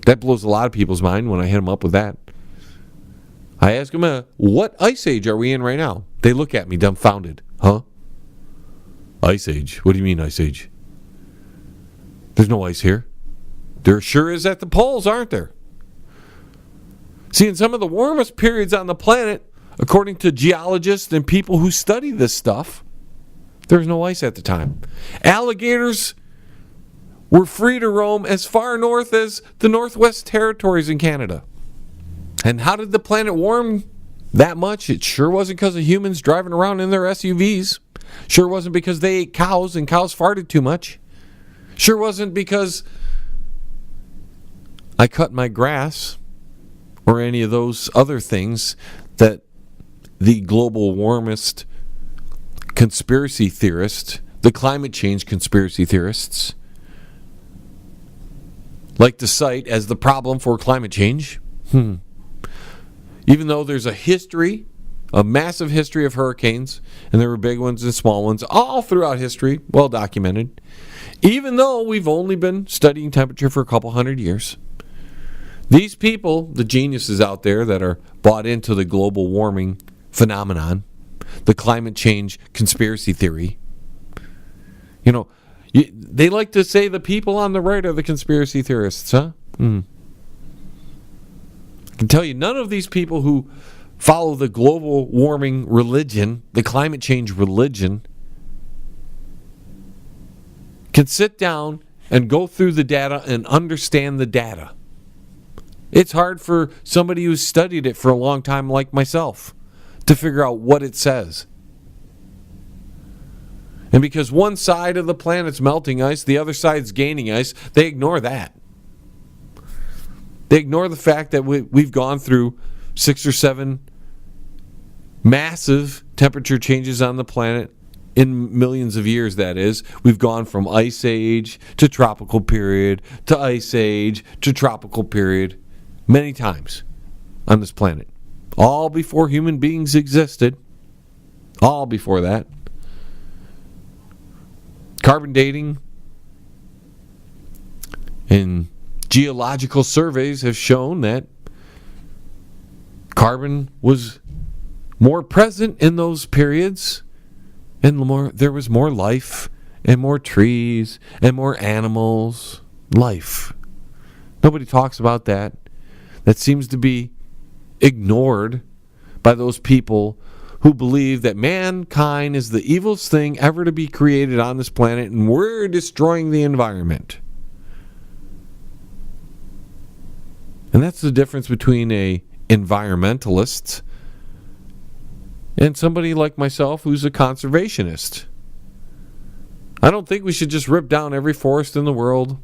Speaker 3: that blows a lot of people's mind when I hit them up with that. I ask them, what ice age are we in right now? They look at me dumbfounded. Huh? Ice age? What do you mean ice age? There's no ice here. There sure is at the poles, aren't there? See, in some of the warmest periods on the planet, according to geologists and people who study this stuff, there's no ice at the time. Alligators were free to roam as far north as the Northwest Territories in Canada. And how did the planet warm that much? It sure wasn't because of humans driving around in their SUVs. Sure wasn't because they ate cows and cows farted too much. Sure wasn't because I cut my grass or any of those other things that the global warmist conspiracy theorists, the climate change conspiracy theorists, like to cite as the problem for climate change. Even though there's a massive history of hurricanes, and there were big ones and small ones all throughout history, well documented. Even though we've only been studying temperature for a couple hundred years, these people, the geniuses out there that are bought into the global warming phenomenon, the climate change conspiracy theory, they like to say the people on the right are the conspiracy theorists, huh? I can tell you, none of these people who follow the global warming religion, the climate change religion, can sit down and go through the data and understand the data. It's hard for somebody who's studied it for a long time like myself to figure out what it says. And because one side of the planet's melting ice, the other side's gaining ice, they ignore that. They ignore the fact that we've gone through 6 or 7 massive temperature changes on the planet in millions of years, that is. We've gone from ice age to tropical period to ice age to tropical period many times on this planet. All before human beings existed. All before that. Carbon dating and geological surveys have shown that carbon was more present in those periods, and there was more life and more trees and more animals. Life. Nobody talks about that. That seems to be ignored by those people who believe that mankind is the evilest thing ever to be created on this planet and we're destroying the environment. And that's the difference between a environmentalist and somebody like myself who's a conservationist. I don't think we should just rip down every forest in the world,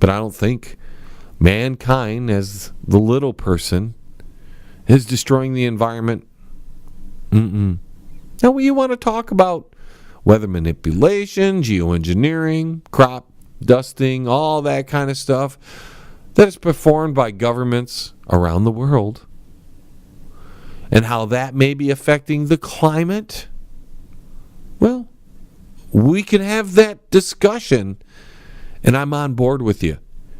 Speaker 3: but I don't think mankind, as the little person, is destroying the environment. Now, you want to talk about weather manipulation, geoengineering, crop dusting, all that kind of stuff that is performed by governments around the world, and how that may be affecting the climate. Well, we can have that discussion, and I'm on board with you.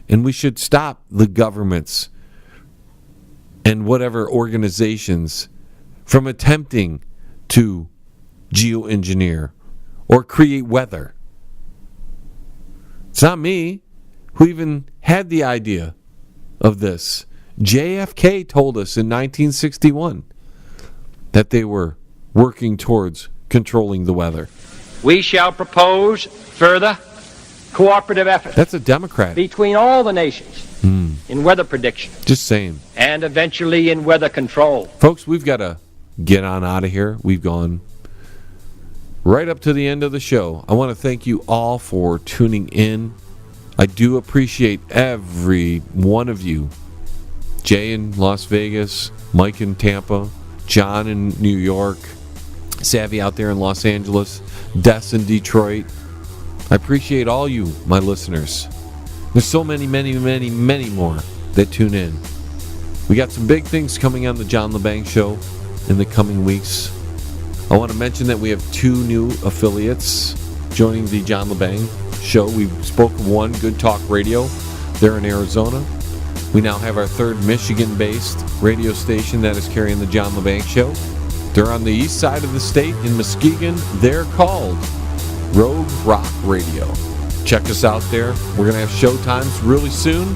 Speaker 3: And we should stop the governments and whatever organizations from attempting to geoengineer or create weather. It's not me who even had the idea of this. JFK told us in 1961 that they were working towards controlling the weather.
Speaker 11: We shall propose further cooperative efforts.
Speaker 3: That's a Democrat.
Speaker 11: Between all the nations in weather prediction.
Speaker 3: Just saying.
Speaker 11: And eventually in weather control.
Speaker 3: Folks, we've got to get on out of here. We've gone right up to the end of the show. I want to thank you all for tuning in. I do appreciate every one of you. Jay in Las Vegas, Mike in Tampa, John in New York, Savvy out there in Los Angeles, Des in Detroit. I appreciate all you, my listeners. There's so many more that tune in. We got some big things coming on the John Lebang Show in the coming weeks. I want to mention that we have 2 new affiliates joining the John Lebang Show. We spoke of one, Good Talk Radio. They're in Arizona. We now have our 3rd Michigan-based radio station that is carrying the John Lebang Show. They're on the east side of the state in Muskegon. They're called Rogue Rock Radio. Check us out there. We're going to have show times really soon.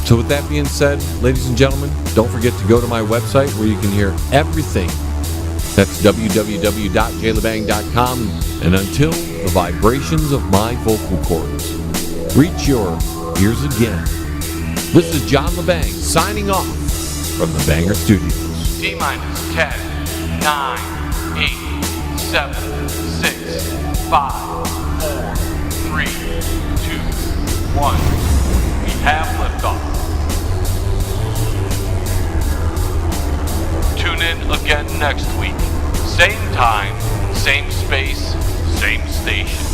Speaker 3: So with that being said, ladies and gentlemen, don't forget to go to my website where you can hear everything. That's www.jlebang.com. And until the vibrations of my vocal cords reach your ears again, this is John Lebang signing off from the Banger Studios.
Speaker 8: T-minus 10, 9, 8, 7, 6, 5, 4, 3, 2,
Speaker 12: 1. We have liftoff. Tune in again next week. Same time, same space, same station.